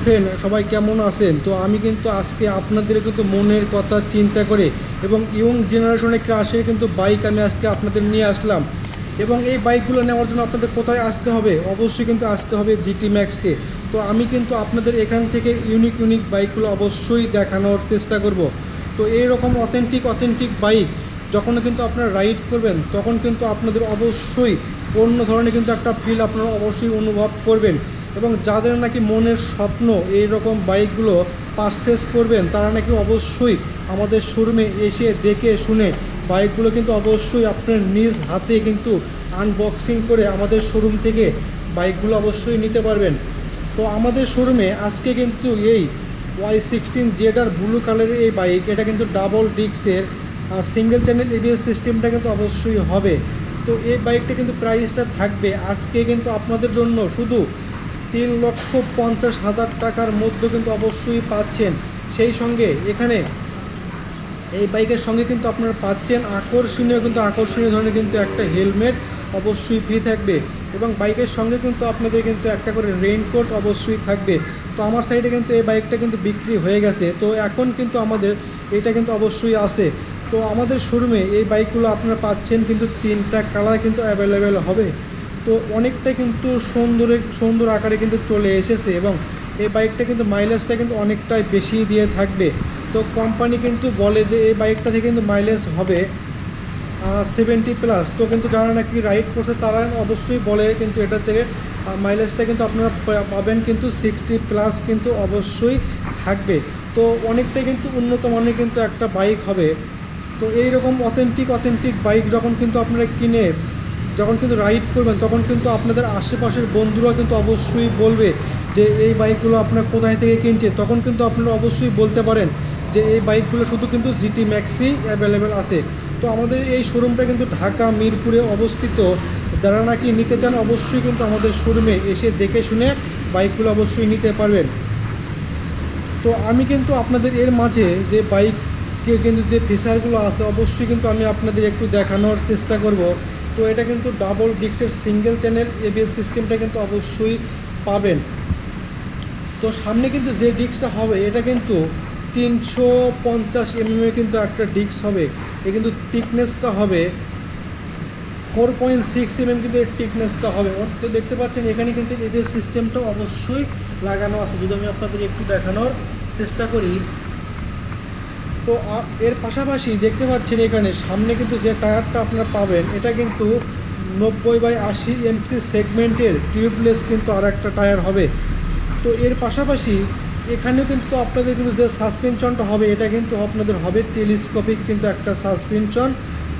Friend, সবাই কেমন আছেন? তো আমি কিন্তু আজকে আপনাদের কিন্তু মনের কথা চিন্তা করে এবং ইয়ং জেনারেশনের ক্রাশে কিন্তু বাইক আমি আজকে আপনাদের নিয়ে আসলাম। এবং এই বাইকগুলো নেওয়ার জন্য আপনাদের কোথায় আসতে হবে? অবশ্যই কিন্তু আসতে হবে জিটি ম্যাক্সে। তো আমি কিন্তু আপনাদের এখান থেকে ইউনিক বাইকগুলো অবশ্যই দেখানোর চেষ্টা করব। তো এইরকম অথেন্টিক বাইক যখন কিন্তু আপনারা রাইড করবেন তখন কিন্তু আপনাদের অবশ্যই অন্য ধরনের কিন্তু একটা ফিল আপনারা অবশ্যই অনুভব করবেন। এবং যাদের নাকি মনের স্বপ্ন এই রকম বাইকগুলো পারচেস করবেন তারা নাকি অবশ্যই আমাদের শোরুমে এসে দেখে শুনে বাইকগুলো কিন্তু অবশ্যই আপনার নিজ হাতে কিন্তু আনবক্সিং করে আমাদের শোরুম থেকে বাইকগুলো অবশ্যই নিতে পারবেন। তো আমাদের শোরুমে আজকে কিন্তু এই Y16 ব্লু কালারের এই বাইক, এটা কিন্তু ডাবল ডিস্কের সিঙ্গেল চ্যানেল এবিএস সিস্টেমটা কিন্তু অবশ্যই হবে। তো এই বাইকটা কিন্তু প্রাইসটা থাকবে আজকে কিন্তু আপনাদের জন্য শুধু 3,50,000 টাকার মধ্যে কিন্তু অবশ্যই পাচ্ছেন। সেই সঙ্গে এখানে এই বাইকের সঙ্গে কিন্তু আপনারা পাচ্ছেন আকর্ষণীয় ধরনের কিন্তু একটা হেলমেট অবশ্যই ফ্রি থাকবে। এবং বাইকের সঙ্গে কিন্তু আপনাদের কিন্তু একটা করে রেইনকোট অবশ্যই থাকবে। তো আমার সাইডে কিন্তু এই বাইকটা কিন্তু বিক্রি হয়ে গেছে, তো এখন কিন্তু আমাদের এটা কিন্তু অবশ্যই আছে। তো আমাদের শোরুমে এই বাইকগুলো আপনারা পাচ্ছেন কিন্তু 3টা কালার কিন্তু অ্যাভেলেবেল হবে। তো অনেকটাই কিন্তু সুন্দর আকারে কিন্তু চলে এসেছে এবং এই বাইকটা কিন্তু মাইলেজটা কিন্তু অনেকটাই বেশি দিয়ে থাকবে। তো কোম্পানি কিন্তু বলে যে এই বাইকটা থেকে কিন্তু মাইলেজ হবে 70+। তো কিন্তু যারা নাকি রাইড করছে তারা অবশ্যই বলে কিন্তু এটা থেকে মাইলেজটা কিন্তু আপনারা পাবেন কিন্তু 60+ কিন্তু অবশ্যই থাকবে। তো অনেকটাই কিন্তু উন্নত মানের কিন্তু একটা বাইক হবে। তো এইরকম অথেন্টিক বাইক যখন কিন্তু আপনারা কিনে যখন কিন্তু রাইড করবেন তখন কিন্তু আপনাদের আশেপাশের বন্ধুরা কিন্তু অবশ্যই বলবে যে এই বাইকগুলো আপনারা কোথায় থেকে কিনছে। তখন কিন্তু আপনারা অবশ্যই বলতে পারেন যে এই বাইকগুলো শুধু কিন্তু জিটি ম্যাক্সই অ্যাভেলেবেল আছে। তো আমাদের এই শোরুমটা কিন্তু ঢাকা মিরপুরে অবস্থিত। যারা নাকি নিতে চান অবশ্যই কিন্তু আমাদের শোরুমে এসে দেখে শুনে বাইকগুলো অবশ্যই নিতে পারবেন। তো আমি কিন্তু আপনাদের এর মাঝে যে বাইকের কিন্তু যে ফিচারগুলো আছে অবশ্যই কিন্তু আমি আপনাদের একটু দেখানোর চেষ্টা করব। তো এটা কিন্তু ডাবল ডিস্কের সিঙ্গেল চ্যানেল এবিএস সিস্টেমটা কিন্তু অবশ্যই পাবেন। তো সামনে কিন্তু যে ডিস্কটা হবে এটা কিন্তু 350 mm কিন্তু একটা ডিস্ক হবে। এ কিন্তু থিকনেসটা হবে 4.6 mm কিন্তু এর থিকনেসটা হবে। তো দেখতে পাচ্ছেন এখানে কিন্তু এবিএস সিস্টেমটা অবশ্যই লাগানো আছে। যদি আমি আপনাদের একটু দেখানোর চেষ্টা করি, তো এর পাশাপাশি দেখতে পাচ্ছেন এখানে সামনে কিন্তু যে টায়ারটা আপনারা পাবেন এটা কিন্তু 90/80 MC সেগমেন্টের টিউবলেস কিন্তু আর একটা টায়ার হবে। তো এর পাশাপাশি এখানেও কিন্তু আপনাদের কিন্তু যে সাসপেনশনটা হবে এটা কিন্তু আপনাদের হবে টেলিস্কোপিক কিন্তু একটা সাসপেনশন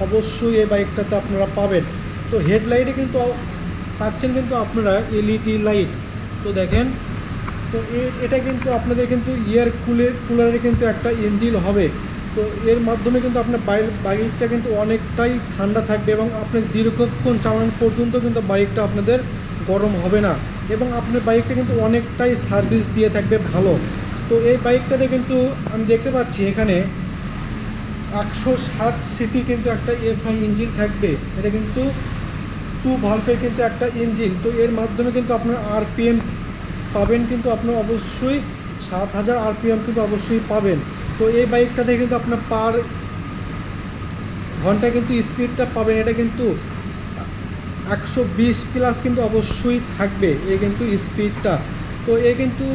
অবশ্যই এই বাইকটাতে আপনারা পাবেন। তো হেডলাইটে কিন্তু পাচ্ছেন কিন্তু আপনারা এলইডি লাইট। তো দেখেন, তো এটা কিন্তু আপনাদের কিন্তু কুলারের কিন্তু একটা ইঞ্জিন হবে। তো এর মাধ্যমে কিন্তু আপনার বাইকটা কিন্তু অনেকটাই ঠান্ডা থাকবে এবং আপনি দীর্ঘক্ষণ চালানো পর্যন্ত কিন্তু বাইকটা আপনাদের গরম হবে না এবং আপনার বাইকটা কিন্তু অনেকটাই সার্ভিস দিয়ে থাকবে ভালো। তো এই বাইকটাতে কিন্তু আমি দেখতে পাচ্ছি এখানে 160 সিসি কিন্তু একটা এফআই ইঞ্জিন থাকবে। এটা কিন্তু 2 ভালভের কিন্তু একটা ইঞ্জিন। তো এর মাধ্যমে কিন্তু আপনার আরপিএম পাবেন কিন্তু আপনার অবশ্যই 7,000 আরপিএম কিন্তু অবশ্যই পাবেন। তো এই বাইকটাতে কিন্তু আপনার পার ঘন্টায় কিন্তু স্পিডটা পাবেন এটা কিন্তু 120+ কিন্তু অবশ্যই থাকবে এই কিন্তু স্পিডটা। তো কিন্তু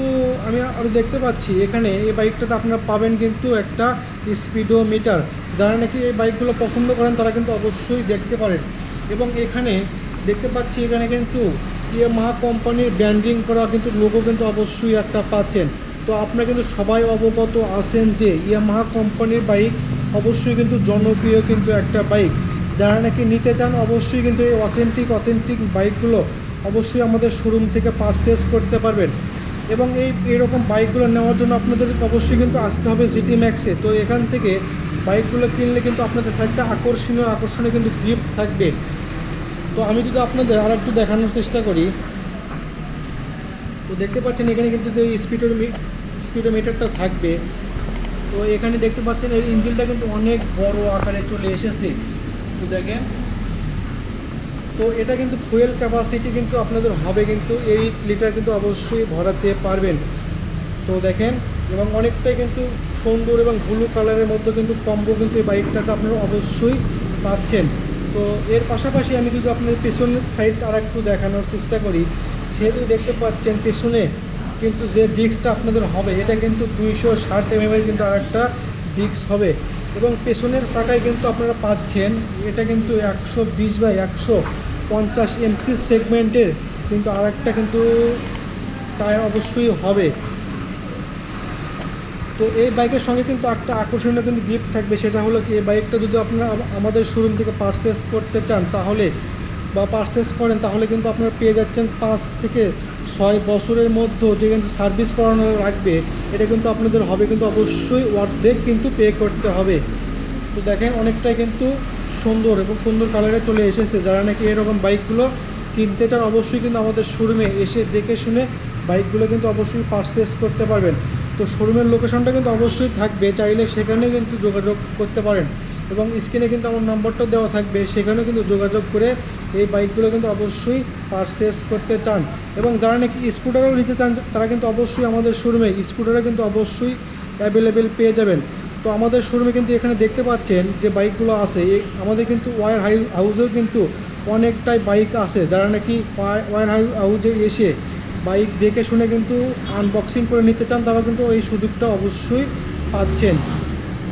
আমি আরও দেখতে পাচ্ছি এখানে এই বাইকটাতে আপনারা পাবেন কিন্তু একটা স্পিডোমিটার। যারা নাকি এই বাইকগুলো পছন্দ করেন তারা কিন্তু অবশ্যই দেখতে পারেন। এবং এখানে দেখতে পাচ্ছি এখানে কিন্তু ইয়ামাহা কোম্পানির ব্র্যান্ডিং করা কিন্তু লোগো কিন্তু অবশ্যই একটা পাচ্ছেন। তো আপনারা কিন্তু সবাই অবগত আছেন যে ইয়ামাহা কোম্পানির বাইক অবশ্যই কিন্তু জনপ্রিয় কিন্তু একটা বাইক। যারা নাকি নিতে চান অবশ্যই কিন্তু এই অথেন্টিক বাইকগুলো অবশ্যই আমাদের শোরুম থেকে পারচেস করতে পারবেন। এবং এইরকম বাইকগুলো নেওয়ার জন্য আপনাদের অবশ্যই কিন্তু আসতে হবে জিটি ম্যাক্সে। তো এখান থেকে বাইকগুলো কিনলে কিন্তু আপনাদের থাকবে আকর্ষণীয় কিন্তু গিফট থাকবে। তো আমি যদি আপনাদের আর একটু দেখানোর চেষ্টা করি, তো দেখতে পাচ্ছেন এখানে কিন্তু যে স্পিডোমিটারটা থাকবে। তো এখানে দেখতে পাচ্ছেন এই ইঞ্জিনটা কিন্তু অনেক বড় আকারে চলে এসেছে। তো দেখেন, তো এটা কিন্তু ফুয়েল ক্যাপাসিটি কিন্তু আপনাদের হবে কিন্তু 8 লিটার কিন্তু অবশ্যই ভরাতে পারবেন। তো দেখেন, এবং অনেকটাই কিন্তু সুন্দর এবং ব্লু কালারের মধ্যে কিন্তু কম্বো কিন্তু এই বাইকটাতে আপনারা অবশ্যই পাচ্ছেন। তো এর পাশাপাশি আমি যদি আপনাদের পেছনের সাইড আর একটু দেখানোর চেষ্টা করি, সেহেতু দেখতে পাচ্ছেন পেছনে কিন্তু যে ডিস্কটা আপনাদের হবে এটা কিন্তু 260 mm কিন্তু আর একটা ডিস্ক হবে, এবং পেছনের চাকায় কিন্তু আপনারা পাচ্ছেন এটা কিন্তু 120/150 এমসি সেগমেন্টের কিন্তু আর একটা কিন্তু টায়ার অবশ্যই হবে। তো এই বাইকের সঙ্গে কিন্তু একটা আকর্ষণীয় কিন্তু গিফট থাকবে, সেটা হলো কি এই বাইকটা যদি আপনারা আমাদের শোরুম থেকে পারচেস করতে চান তাহলে বা পারচেস করেন তাহলে কিন্তু আপনারা পেয়ে যাচ্ছেন 5 থেকে 6 বছরের মধ্যে যে কিন্তু সার্ভিস করানো লাগবে এটা কিন্তু আপনাদের হবে কিন্তু অবশ্যই অর্ধেক কিন্তু পে করতে হবে। তো দেখেন অনেকটাই কিন্তু সুন্দর এবং সুন্দর কালারে চলে এসেছে। যারা নাকি এরকম বাইকগুলো কিনতে চান অবশ্যই কিন্তু আমাদের শোরুমে এসে দেখে শুনে বাইকগুলো কিন্তু অবশ্যই পারচেস করতে পারবেন। তো শোরুমের লোকেশনটা কিন্তু অবশ্যই থাকবে, চাইলে সেখানে কিন্তু যোগাযোগ করতে পারেন, এবং স্ক্রিনে কিন্তু আমার নম্বরটা দেওয়া থাকবে, সেখানেও কিন্তু যোগাযোগ করে এই বাইকগুলো কিন্তু অবশ্যই পারচেস করতে চান। এবং যারা নাকি স্কুটারও নিতে চান তারা কিন্তু অবশ্যই আমাদের শোরুমে স্কুটারও কিন্তু অবশ্যই অ্যাভেলেবেল পেয়ে যাবেন। তো আমাদের শোরুমে কিন্তু এখানে দেখতে পাচ্ছেন যে বাইকগুলো আছে, আমাদের কিন্তু ওয়ার হাউসেও কিন্তু অনেকটাই বাইক আছে। যারা নাকি ওয়ার হাউসে এসে বাইক দেখে শুনে কিন্তু আনবক্সিং করে নিতে চান তারা কিন্তু এই সুযোগটা অবশ্যই পাচ্ছেন।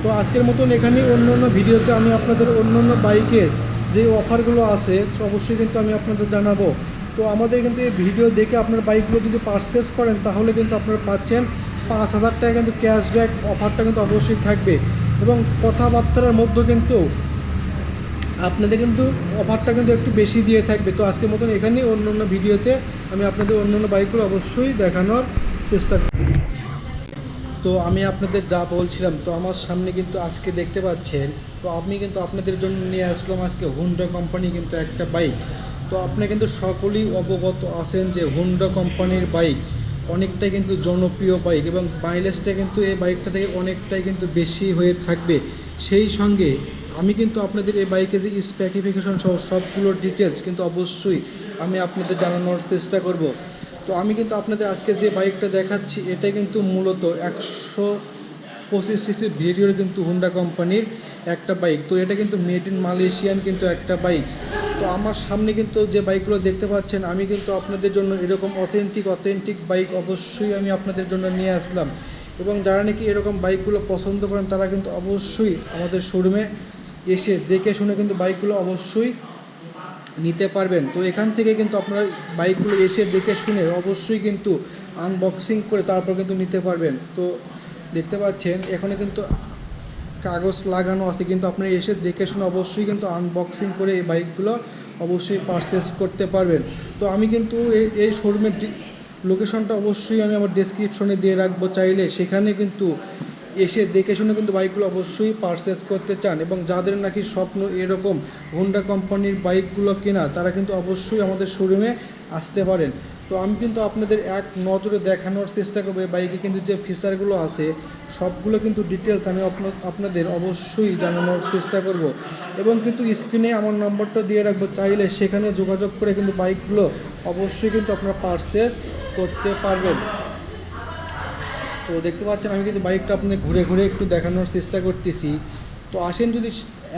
তো আজকের মতন এখানেই, অন্য অন্য ভিডিওতে আমি আপনাদের অন্য অন্য বাইকের যে অফারগুলো আছে অবশ্যই কিন্তু আমি আপনাদের জানাবো। তো আমাদের কিন্তু এই ভিডিও দেখে আপনার বাইকগুলো যদি পারচেস করেন তাহলে কিন্তু আপনারা পাচ্ছেন 5,000 টাকা কিন্তু ক্যাশব্যাক অফারটা কিন্তু অবশ্যই থাকবে, এবং কথাবার্তার মধ্যে কিন্তু আপনাদের কিন্তু অফারটা কিন্তু একটু বেশি দিয়ে থাকবে। তো আজকের মতন এখানেই, অন্য অন্য ভিডিওতে আমি আপনাদের অন্য অন্য বাইকগুলো অবশ্যই দেখানোর চেষ্টা করি। তো আমি আপনাদের যা বলছিলাম, তো আমার সামনে কিন্তু আজকে দেখতে পাচ্ছেন, তো আমি কিন্তু আপনাদের জন্য নিয়ে আসলাম আজকে হুন্ডা কোম্পানি কিন্তু একটা বাইক। তো আপনি কিন্তু সকলেই অবগত আছেন যে হুন্ডা কোম্পানির বাইক অনেকটাই কিন্তু জনপ্রিয় বাইক, এবং মাইলেজটা কিন্তু এই বাইকটা থেকে অনেকটাই কিন্তু বেশি হয়ে থাকবে। সেই সঙ্গে আমি কিন্তু আপনাদের এই বাইকের যে স্পেসিফিকেশন সহ সবগুলোর ডিটেলস কিন্তু অবশ্যই আমি আপনাদের জানানোর চেষ্টা করব। তো আমি কিন্তু আপনাদের আজকে যে বাইকটা দেখাচ্ছি এটা কিন্তু মূলত 125 সিসি ভেরিয়র কিন্তু হুন্ডা কোম্পানির একটা বাইক। তো এটা কিন্তু মেড ইন মালয়েশিয়ান কিন্তু একটা বাইক। তো আমার সামনে কিন্তু যে বাইকগুলো দেখতে পাচ্ছেন আমি কিন্তু আপনাদের জন্য এরকম অথেন্টিক বাইক অবশ্যই আমি আপনাদের জন্য নিয়ে আসলাম, এবং যারা নাকি এরকম বাইকগুলো পছন্দ করেন তারা কিন্তু অবশ্যই আমাদের শোরুমে এসে দেখে শুনে কিন্তু বাইকগুলো অবশ্যই নিতে পারবেন। তো এখান থেকে কিন্তু আপনারা বাইকগুলো এসে দেখে শুনে অবশ্যই কিন্তু আনবক্সিং করে তারপর কিন্তু নিতে পারবেন। তো দেখতে পাচ্ছেন এখানে কিন্তু কাগজ লাগানো আছে, কিন্তু আপনারা এসে দেখে শুনে অবশ্যই কিন্তু আনবক্সিং করে এই বাইকগুলো অবশ্যই পারচেস করতে পারবেন। তো আমি কিন্তু এই শোরুমের লোকেশনটা অবশ্যই আমি আমার ডেসক্রিপশনে দিয়ে রাখবো, চাইলে সেখানে কিন্তু এসে দেখে শুনে কিন্তু বাইকগুলো অবশ্যই পারচেস করতে চান, এবং যাদের নাকি স্বপ্ন এরকম হোন্ডা কোম্পানির বাইকগুলো কেনা তারা কিন্তু অবশ্যই আমাদের শোরুমে আসতে পারেন। তো আমি কিন্তু আপনাদের এক নজরে দেখানোর চেষ্টা করবো এই বাইকে কিন্তু যে ফিচারগুলো আছে সবগুলো কিন্তু ডিটেলস আমি আপনাদের অবশ্যই জানানোর চেষ্টা করব, এবং কিন্তু স্ক্রিনে আমার নম্বরটা দিয়ে রাখবো, চাইলে সেখানে যোগাযোগ করে কিন্তু বাইকগুলো অবশ্যই কিন্তু আপনারা পারচেস করতে পারবেন। তো দেখতে পাচ্ছেন আমি কিন্তু বাইকটা আপনাদের ঘুরে ঘুরে একটু দেখানোর চেষ্টা করতেছি। তো আসেন যদি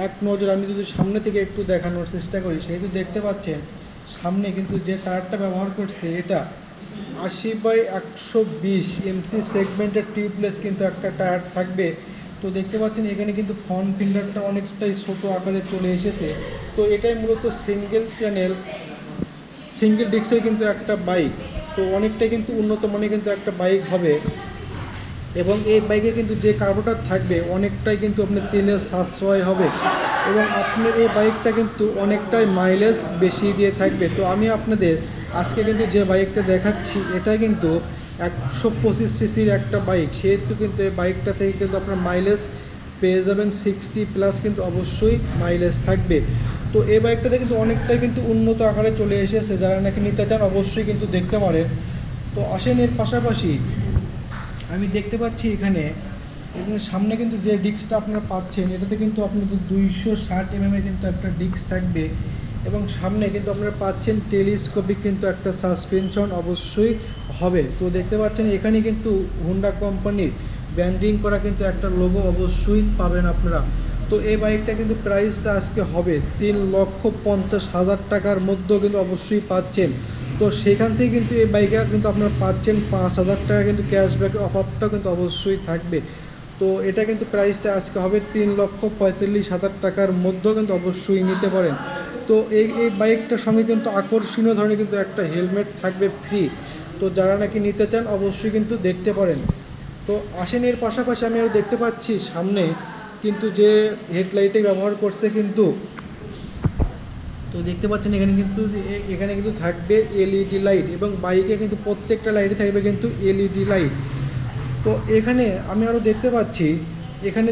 এক নজর আমি যদি সামনে থেকে একটু দেখানোর চেষ্টা করি, সেহেতু দেখতে পাচ্ছেন সামনে কিন্তু যে টায়ারটা ব্যবহার করছে এটা 80/120 এমসি সেগমেন্টের টিউবলেস কিন্তু একটা টায়ার থাকবে। তো দেখতে পাচ্ছেন এখানে কিন্তু ফ্রন্ট ফিল্ডারটা অনেকটাই ছোটো আকারে চলে এসেছে। তো এটাই মূলত সিঙ্গেল ডিস্কের কিন্তু একটা বাইক, তো অনেকটাই কিন্তু উন্নত মানের কিন্তু একটা বাইক হবে, এবং এই বাইকে কিন্তু যে কার্বোরেটর থাকবে অনেকটাই কিন্তু আপনার তেলের সাশ্রয় হবে, এবং আপনার এই বাইকটা কিন্তু অনেকটাই মাইলেজ বেশি দিয়ে থাকবে। তো আমি আপনাদের আজকে কিন্তু যে বাইকটা দেখাচ্ছি এটা কিন্তু 125 সিসির একটা বাইক, সেহেতু কিন্তু এই বাইকটা থেকে কিন্তু আপনার মাইলেজ পেয়ে যাবেন 60+ কিন্তু অবশ্যই মাইলেজ থাকবে। তো এই বাইকটাতে কিন্তু অনেকটাই কিন্তু উন্নত আকারে চলে এসেছে, যারা নাকি নিতে চান অবশ্যই কিন্তু দেখতে পারেন। তো আসেন এর পাশাপাশি আমি দেখতে পাচ্ছি এখানে সামনে কিন্তু যে ডিস্কটা আপনারা পাচ্ছেন এটাতে কিন্তু আপনাদের 260 mm কিন্তু একটা ডিস্ক থাকবে, এবং সামনে কিন্তু আপনারা পাচ্ছেন টেলিস্কোপিক কিন্তু একটা সাসপেনশন অবশ্যই হবে। তো দেখতে পাচ্ছেন এখানে কিন্তু হোন্ডা কোম্পানির ব্র্যান্ডিং করা কিন্তু একটা লোগো অবশ্যই পাবেন আপনারা। তো এই বাইকটা কিন্তু প্রাইসটা আজকে হবে 3,50,000 টাকার মধ্যেও কিন্তু অবশ্যই পাচ্ছেন। তো সেখান থেকে কিন্তু এই বাইকে কিন্তু আপনারা পাচ্ছেন 5,000 টাকা কিন্তু ক্যাশব্যাকের অফারটাও কিন্তু অবশ্যই থাকবে। তো এটা কিন্তু প্রাইসটা আজকে হবে 3,45,000 টাকার মধ্যেও কিন্তু অবশ্যই নিতে পারেন। তো এই বাইকটার সঙ্গে কিন্তু আকর্ষণীয় ধরনের কিন্তু একটা হেলমেট থাকবে ফ্রি। তো যারা নাকি নিতে চান অবশ্যই কিন্তু দেখতে পারেন। তো আসেন এর পাশাপাশি আমি আরও দেখতে পাচ্ছি সামনে কিন্তু যে হেডলাইটে ব্যবহার করছে কিন্তু, তো দেখতে পাচ্ছেন এখানে কিন্তু থাকবে এলইডি লাইট এবং বাইকে কিন্তু প্রত্যেকটা লাইটে থাকবে কিন্তু এলইডি লাইট। তো এখানে আমি আরও দেখতে পাচ্ছি এখানে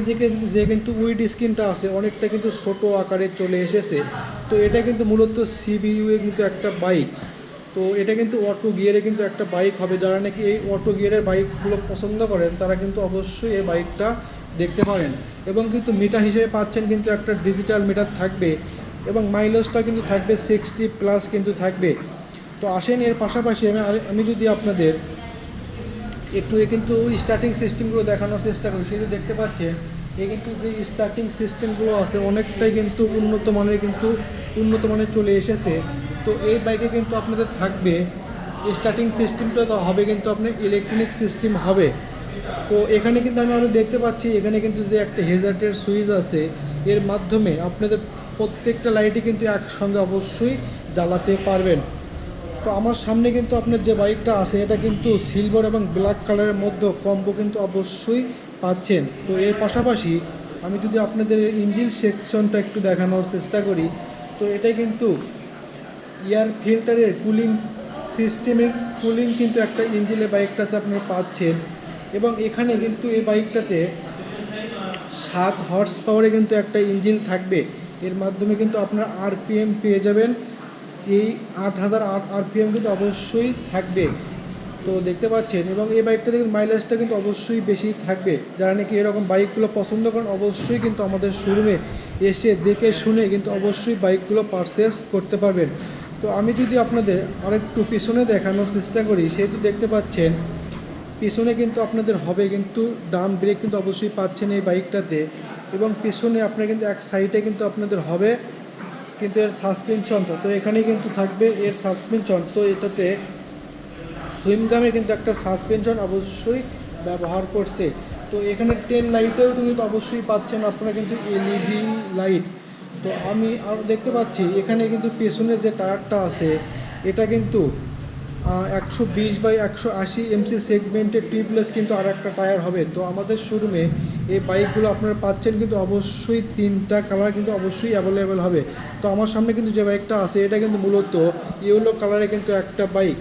যে কিন্তু উইড স্ক্রিনটা আছে অনেকটা কিন্তু ছোট আকারে চলে এসেছে। তো এটা কিন্তু মূলত সিবিইউ এর কিন্তু একটা বাইক। তো এটা কিন্তু অটো গিয়ারে কিন্তু একটা বাইক হবে। যারা নাকি এই অটো গিয়ারের বাইকগুলো পছন্দ করেন তারা কিন্তু অবশ্যই এই বাইকটা দেখতে পারেন। এবং কিন্তু মিটার হিসেবে পাচ্ছেন কিন্তু একটা ডিজিটাল মিটার থাকবে এবং মাইলেজটা কিন্তু থাকবে 60+ কিন্তু থাকবে। তো আসেন এর পাশাপাশি আমি যদি আপনাদের একটু কিন্তু স্টার্টিং সিস্টেমগুলো দেখানোর চেষ্টা করি, সেটা দেখতে পাচ্ছেন কিন্তু যে স্টার্টিং সিস্টেমগুলো আছে অনেকটাই কিন্তু উন্নত মানের চলে এসেছে। তো এই বাইকে কিন্তু আপনাদের থাকবে স্টার্টিং সিস্টেমটা হবে কিন্তু আপনার ইলেকট্রনিক সিস্টেম হবে। তো এখানে কিন্তু আমি আরও দেখতে পাচ্ছি এখানে কিন্তু যে একটা হেজার্টের সুইচ আছে, এর মাধ্যমে আপনাদের প্রত্যেকটা লাইটই কিন্তু একসঙ্গে অবশ্যই জ্বালাতে পারবেন। তো আমার সামনে কিন্তু আপনার যে বাইকটা আছে এটা কিন্তু সিলভার এবং ব্ল্যাক কালারের মধ্যে কম্বো কিন্তু অবশ্যই পাচ্ছেন। তো এর পাশাপাশি আমি যদি আপনাদের ইঞ্জিন সেকশনটা একটু দেখানোর চেষ্টা করি, তো এটাই কিন্তু এয়ার ফিল্টারের কুলিং কিন্তু একটা ইঞ্জিনের বাইকটাতে আপনারা পাচ্ছেন। এবং এখানে কিন্তু এই বাইকটাতে 7 হর্স পাওয়ারে কিন্তু একটা ইঞ্জিন থাকবে। এর মাধ্যমে কিন্তু আপনারা আরপিএম পেয়ে যাবেন এই 8,000 আরপিএম কিন্তু অবশ্যই থাকবে। তো দেখতে পাচ্ছেন এবং এই বাইকটাতে মাইলেজটা কিন্তু অবশ্যই বেশি থাকবে। যারা নাকি এরকম বাইকগুলো পছন্দ করেন অবশ্যই কিন্তু আমাদের শোরুমে এসে দেখে শুনে কিন্তু অবশ্যই বাইকগুলো পারচেস করতে পারবেন। তো আমি যদি আপনাদের আরেকটু পিছনে দেখানোর চেষ্টা করি, সেহেতু দেখতে পাচ্ছেন পিছনে কিন্তু আপনাদের হবে কিন্তু ডাম ব্রেক কিন্তু অবশ্যই পাচ্ছেন এই বাইকটাতে। এবং পিছনে আপনার কিন্তু এক সাইডে কিন্তু আপনাদের হবে কিন্তু এর সাসপেনশনটা, তো এখানে কিন্তু থাকবে এর সাসপেনশন। তো এটাতে সুইমগামের কিন্তু একটা সাসপেনশন অবশ্যই ব্যবহার করছে। তো এখানে টেল লাইটেও কিন্তু অবশ্যই পাচ্ছেন আপনারা কিন্তু এলইডি লাইট। তো আমি আর দেখতে পাচ্ছি এখানে কিন্তু পেছনে যে টায়ারটা আছে এটা কিন্তু 120/180 এমসি সেগমেন্টের টিউবলেস কিন্তু আর একটা টায়ার হবে। তো আমাদের শোরুমে এই বাইকগুলো আপনারা পাচ্ছেন কিন্তু অবশ্যই 3টা কালার কিন্তু অবশ্যই অ্যাভেলেবেল হবে। তো আমার সামনে কিন্তু যে বাইকটা আছে এটা কিন্তু মূলত ইয়েলো কালারে কিন্তু একটা বাইক।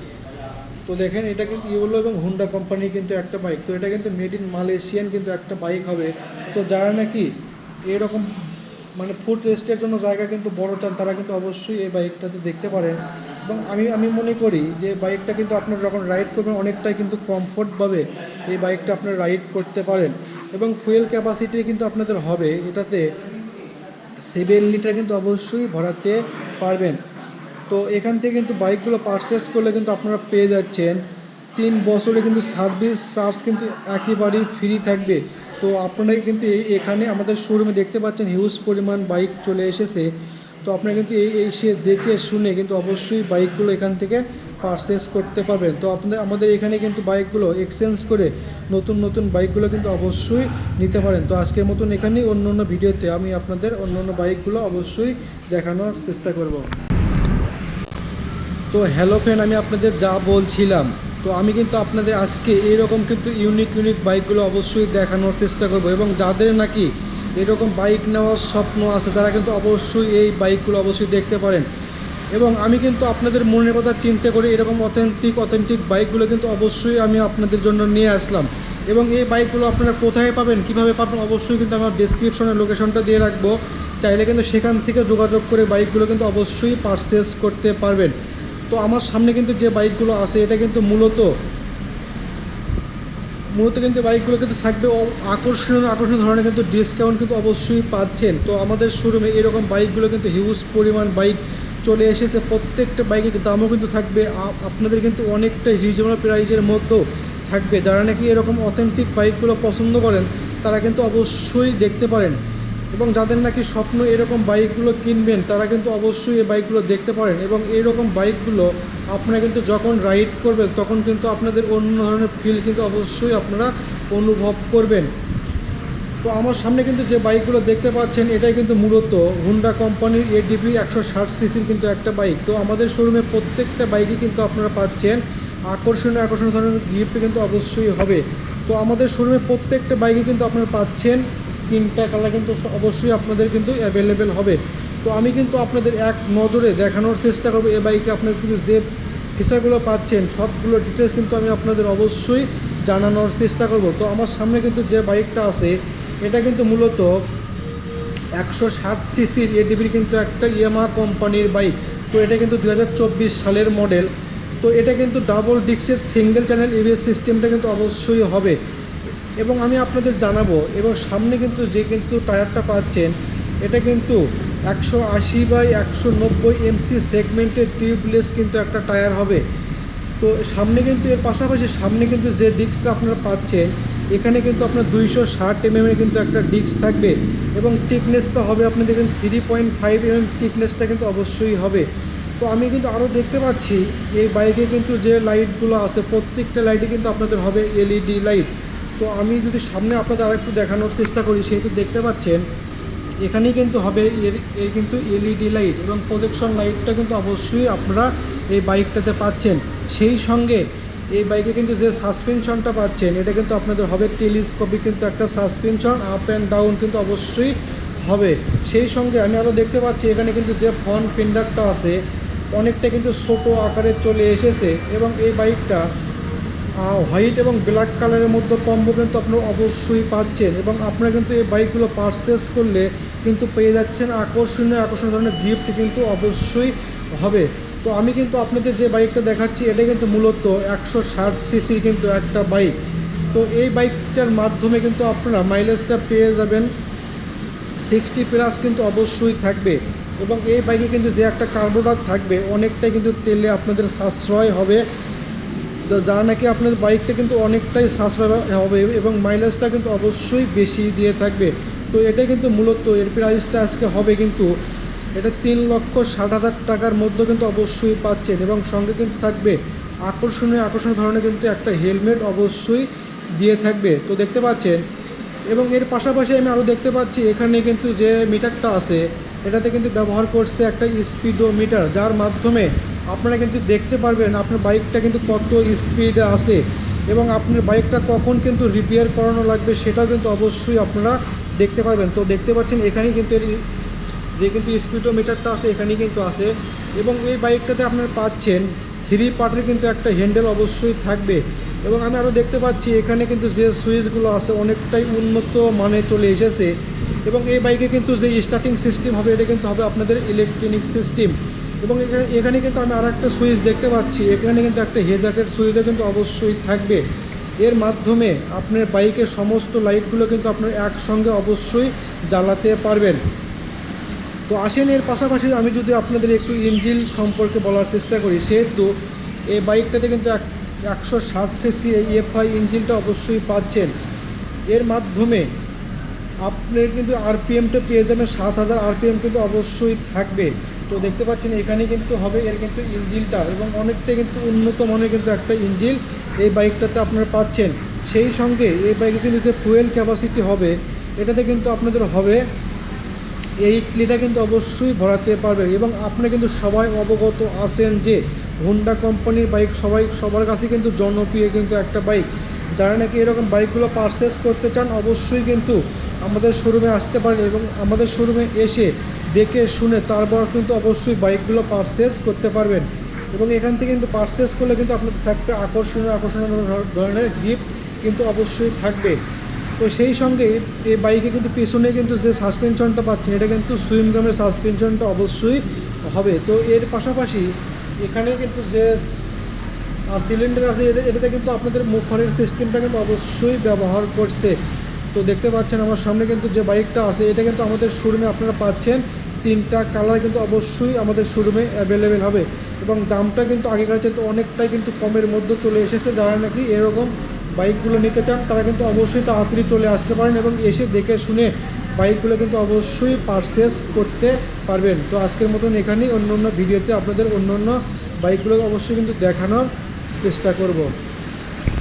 তো দেখেন এটা কিন্তু ইয়েলো এবং হোন্ডা কোম্পানির কিন্তু একটা বাইক। তো এটা কিন্তু মেড ইন মালয়েশিয়ান কিন্তু একটা বাইক হবে। তো যারা নাকি এরকম মানে ফুড রেস্টের জন্য জায়গা কিন্তু বড় চান তারা কিন্তু অবশ্যই এই বাইকটাতে দেখতে পারেন। এবং আমি মনে করি যে বাইকটা কিন্তু আপনারা যখন রাইড করবেন অনেকটাই কিন্তু কমফোর্টভাবে এই বাইকটা আপনারা রাইড করতে পারেন। এবং ফুয়েল ক্যাপাসিটি কিন্তু আপনাদের হবে এটাতে 7 লিটার কিন্তু অবশ্যই ভরাতে পারবেন। তো এখান থেকে কিন্তু বাইকগুলো পারচেস করলে কিন্তু আপনারা পেয়ে যাচ্ছেন 3 বছরে কিন্তু সার্ভিস চার্জ কিন্তু একেবারেই ফ্রি থাকবে। তো আপনারা কিন্তু এখানে আমাদের শোরুমে দেখতে পাচ্ছেন হিউজ পরিমাণ বাইক চলে এসেছে। তো আপনারা কিন্তু এসে দেখে শুনে কিন্তু অবশ্যই বাইকগুলো এখান থেকে পারচেস করতে পারবেন। তো আমাদের এখানে কিন্তু বাইকগুলো এক্সচেঞ্জ করে নতুন বাইকগুলো কিন্তু অবশ্যই নিতে পারেন। তো আজকের মতন এখানেই অন্য ভিডিওতে আমি আপনাদের অন্য বাইকগুলো অবশ্যই দেখানোর চেষ্টা করব। তো হ্যালো ফ্রেন্ড, আমি আপনাদের যা বলছিলাম, তো আমি কিন্তু আপনাদের আজকে এইরকম কিন্তু ইউনিক বাইকগুলো অবশ্যই দেখানোর চেষ্টা করব। এবং যাদের নাকি এরকম বাইক নেওয়ার স্বপ্ন আছে তারা কিন্তু অবশ্যই এই বাইকগুলো অবশ্যই দেখতে পারেন। এবং আমি কিন্তু আপনাদের মনের কথা চিন্তা করে এরকম অথেন্টিক বাইকগুলো কিন্তু অবশ্যই আমি আপনাদের জন্য নিয়ে আসলাম। এবং এই বাইকগুলো আপনারা কোথায় পাবেন, কিভাবে পাবেন, অবশ্যই কিন্তু আমার ডেসক্রিপশনে লোকেশনটা দিয়ে রাখবো। চাইলে কিন্তু সেখান থেকে যোগাযোগ করে বাইকগুলো কিন্তু অবশ্যই পারচেস করতে পারবেন। তো আমার সামনে কিন্তু যে বাইকগুলো আছে এটা কিন্তু মূলত কিন্তু বাইকগুলো কিন্তু থাকবে আকর্ষণীয় ধরনের কিন্তু ডিসকাউন্ট কিন্তু অবশ্যই পাচ্ছেন। তো আমাদের শোরুমে এরকম বাইকগুলো কিন্তু হিউজ পরিমাণ বাইক চলে এসেছে। প্রত্যেকটা বাইকের দামও কিন্তু থাকবে আপনাদের কিন্তু অনেকটাই রিজনেবল প্রাইজের মধ্যেও থাকবে। যারা নাকি এরকম অথেন্টিক বাইকগুলো পছন্দ করেন তারা কিন্তু অবশ্যই দেখতে পারেন, এবং যাদের নাকি স্বপ্ন এরকম বাইকগুলো কিনবেন তারা কিন্তু অবশ্যই এই বাইকগুলো দেখতে পারেন। এবং এইরকম বাইকগুলো আপনারা কিন্তু যখন রাইড করবেন তখন কিন্তু আপনাদের অন্য ধরনের ফিল কিন্তু অবশ্যই আপনারা অনুভব করবেন। তো আমার সামনে কিন্তু যে বাইকগুলো দেখতে পাচ্ছেন এটাই কিন্তু মূলত হুন্ডা কোম্পানির এডিবি 160 সিসির কিন্তু একটা বাইক। তো আমাদের শোরুমে প্রত্যেকটা বাইকই কিন্তু আপনারা পাচ্ছেন আকর্ষণীয় ধরনের গিফট কিন্তু অবশ্যই হবে। তো আমাদের শোরুমে প্রত্যেকটা বাইকই কিন্তু আপনারা পাচ্ছেন, 3টা কালার কিন্তু অবশ্যই আপনাদের কিন্তু অ্যাভেলেবেল হবে। তো আমি কিন্তু আপনাদের এক নজরে দেখানোর চেষ্টা করবো এই বাইকে আপনারা কিন্তু যে ফিচারগুলো পাচ্ছেন সবগুলো ডিটেলস কিন্তু আমি আপনাদের অবশ্যই জানানোর চেষ্টা করব। তো আমার সামনে কিন্তু যে বাইকটা আছে এটা কিন্তু মূলত 160 সিসির এডিবির কিন্তু একটা ইয়ামাহা কোম্পানির বাইক। তো এটা কিন্তু 2024 সালের মডেল। তো এটা কিন্তু ডাবল ডিস্কের সিঙ্গেল চ্যানেল এবিএস সিস্টেমটা কিন্তু অবশ্যই হবে, এবং আমি আপনাদের জানাবো। এবং সামনে কিন্তু যে কিন্তু টায়ারটা পাচ্ছেন এটা কিন্তু 180/190 এমসি সেগমেন্টের টিউবলেস কিন্তু একটা টায়ার হবে। তো সামনে কিন্তু এর পাশাপাশি সামনে কিন্তু যে ডিস্কটা আপনারা পাচ্ছেন এখানে কিন্তু আপনার 260 mm কিন্তু একটা ডিস্ক থাকবে, এবং টিকনেসটা হবে আপনি দেখবেন 3.5 mm টিকনেসটা কিন্তু অবশ্যই হবে। তো আমি কিন্তু আরও দেখতে পাচ্ছি এই বাইকে কিন্তু যে লাইটগুলো আছে প্রত্যেকটা লাইটে কিন্তু আপনাদের হবে এলইডি লাইট। তো আমি যদি সামনে আপনাদের আরেকটু দেখানোর চেষ্টা করি, সেহেতু দেখতে পাচ্ছেন এখানেই কিন্তু হবে এর কিন্তু এলইডি লাইট, এবং প্রজেকশন লাইটটা কিন্তু অবশ্যই আপনারা এই বাইকটাতে পাচ্ছেন। সেই সঙ্গে এই বাইকে কিন্তু যে সাসপেনশনটা পাচ্ছেন এটা কিন্তু আপনাদের হবে টেলিস্কোপিক কিন্তু একটা সাসপেনশন, আপ অ্যান্ড ডাউন কিন্তু অবশ্যই হবে। সেই সঙ্গে আমি আরও দেখতে পাচ্ছি এখানে কিন্তু যে ফ্রন্ট ফেন্ডারটা আছে অনেকটা কিন্তু ছোটো আকারে চলে এসেছে, এবং এই বাইকটা হোয়াইট এবং ব্ল্যাক কালারের মধ্যে কম্বো কিন্তু আপনারা অবশ্যই পাচ্ছেন। এবং আপনারা কিন্তু এই বাইকগুলো পারচেস করলে কিন্তু পেয়ে যাচ্ছেন আকর্ষণীয় ধরনের গিফট কিন্তু অবশ্যই হবে। তো আমি কিন্তু আপনাদের যে বাইকটা দেখাচ্ছি এটা কিন্তু মূলত 160 সিসির কিন্তু একটা বাইক। তো এই বাইকটার মাধ্যমে কিন্তু আপনারা মাইলেজটা পেয়ে যাবেন 60+ কিন্তু অবশ্যই থাকবে, এবং এই বাইকে কিন্তু যে একটা কার্বোরেটর থাকবে অনেকটাই কিন্তু তেলে আপনাদের সাশ্রয় হবে। তো যা নাকি আপনাদের বাইকটা কিন্তু অনেকটাই সাশ্রয় হবে, এবং মাইলেজটা কিন্তু অবশ্যই বেশি দিয়ে থাকবে। তো এটা কিন্তু মূলত এর প্রাইসটা আজকে হবে কিন্তু এটা 3,60,000 টাকার মধ্যে কিন্তু অবশ্যই পাচ্ছেন, এবং সঙ্গে কিন্তু থাকবে আকর্ষণীয় ধরনের কিন্তু একটা হেলমেট অবশ্যই দিয়ে থাকবে। তো দেখতে পাচ্ছেন, এবং এর পাশাপাশি আমি আরও দেখতে পাচ্ছি এখানে কিন্তু যে মিটারটা আছে এটাতে কিন্তু ব্যবহার করছে একটা স্পিডোমিটার, যার মাধ্যমে আপনারা কিন্তু দেখতে পারবেন আপনার বাইকটা কিন্তু কত স্পিডে আছে, এবং আপনার বাইকটা কখন কিন্তু রিপেয়ার করানো লাগবে সেটাও কিন্তু অবশ্যই আপনারা দেখতে পারবেন। তো দেখতে পাচ্ছেন এখানেই কিন্তু যে কিন্তু স্পিডোমিটারটা আছে এখানেই কিন্তু আছে, এবং এই বাইকটাতে আপনারা পাচ্ছেন 3 পার্টের কিন্তু একটা হ্যান্ডেল অবশ্যই থাকবে। এবং আমি আরও দেখতে পাচ্ছি এখানে কিন্তু যে সুইচগুলো আছে অনেকটাই উন্নত মানে চলে এসেছে, এবং এই বাইকে কিন্তু যে স্টার্টিং সিস্টেম হবে এটা কিন্তু হবে আপনাদের ইলেকট্রনিক সিস্টেম। এবং এখানে কিন্তু আমি আর একটা সুইচ দেখতে পাচ্ছি, এখানে কিন্তু একটা হেজার্টের সুইচও কিন্তু অবশ্যই থাকবে। এর মাধ্যমে আপনার বাইকের সমস্ত লাইটগুলো কিন্তু আপনার একসঙ্গে অবশ্যই জ্বালাতে পারবেন। তো আসেন এর পাশাপাশি আমি যদি আপনাদের একটু ইঞ্জিন সম্পর্কে বলার চেষ্টা করি, সেহেতু এই বাইকটাতে কিন্তু 160 সিসি এই এফআই ইঞ্জিনটা অবশ্যই পাচ্ছেন। এর মাধ্যমে আপনার কিন্তু আরপিএমটা পেয়ে যাবেন 7,000 আরপিএম কিন্তু অবশ্যই থাকবে। তো দেখতে পাচ্ছেন এখানে কিন্তু হবে এর কিন্তু ইঞ্জিনটা, এবং অনেকটা কিন্তু উন্নত মানের কিন্তু একটা ইঞ্জিন এই বাইকটাতে আপনারা পাচ্ছেন। সেই সঙ্গে এই বাইকে কিন্তু যে ফুয়েল ক্যাপাসিটি হবে এটাতে কিন্তু আপনাদের হবে 8 লিটার কিন্তু অবশ্যই ভরাতে পারবেন। এবং আপনারা কিন্তু সবাই অবগত আছেন যে হোন্ডা কোম্পানির বাইক সবার কাছে কিন্তু জনপ্রিয় কিন্তু একটা বাইক। যারা নাকি এরকম বাইকগুলো পারচেস করতে চান অবশ্যই কিন্তু আমাদের শোরুমে আসতে পারেন, এবং আমাদের শোরুমে এসে দেখে শুনে তারপর কিন্তু অবশ্যই বাইকগুলো পারচেস করতে পারবেন। এবং এখান থেকে কিন্তু পারচেস করলে কিন্তু আপনাদের থাকবে আকর্ষণীয় ধরনের গিফট কিন্তু অবশ্যই থাকবে। তো সেই সঙ্গে এই বাইকে কিন্তু পেছনে কিন্তু যে সাসপেনশনটা পাচ্ছেন এটা কিন্তু সুইংগামের সাসপেনশনটা অবশ্যই হবে। তো এর পাশাপাশি এখানে কিন্তু যে সিলিন্ডার আছে এটাতে কিন্তু আপনাদের মুফারের সিস্টেমটা কিন্তু অবশ্যই ব্যবহার করছে। তো দেখতে পাচ্ছেন আমার সামনে কিন্তু যে বাইকটা আছে এটা কিন্তু আমাদের শোরুমে আপনারা পাচ্ছেন 3টা কালার কিন্তু অবশ্যই আমাদের শোরুমে অ্যাভেলেবেল হবে এবং দামটা কিন্তু আগেকার চাইতে অনেকটাই কিন্তু কমের মধ্যে চলে এসেছে। যারা নাকি এরকম বাইকগুলো নিতে চান তারা কিন্তু অবশ্যই তাড়াতাড়ি চলে আসতে পারেন এবং এসে দেখে শুনে বাইকগুলো কিন্তু অবশ্যই পারচেস করতে পারবেন। তো আজকের মতন এখানেই, অন্য অন্য ভিডিওতে আপনাদের অন্য অন্য বাইকগুলো অবশ্যই কিন্তু দেখানোর চেষ্টা করব।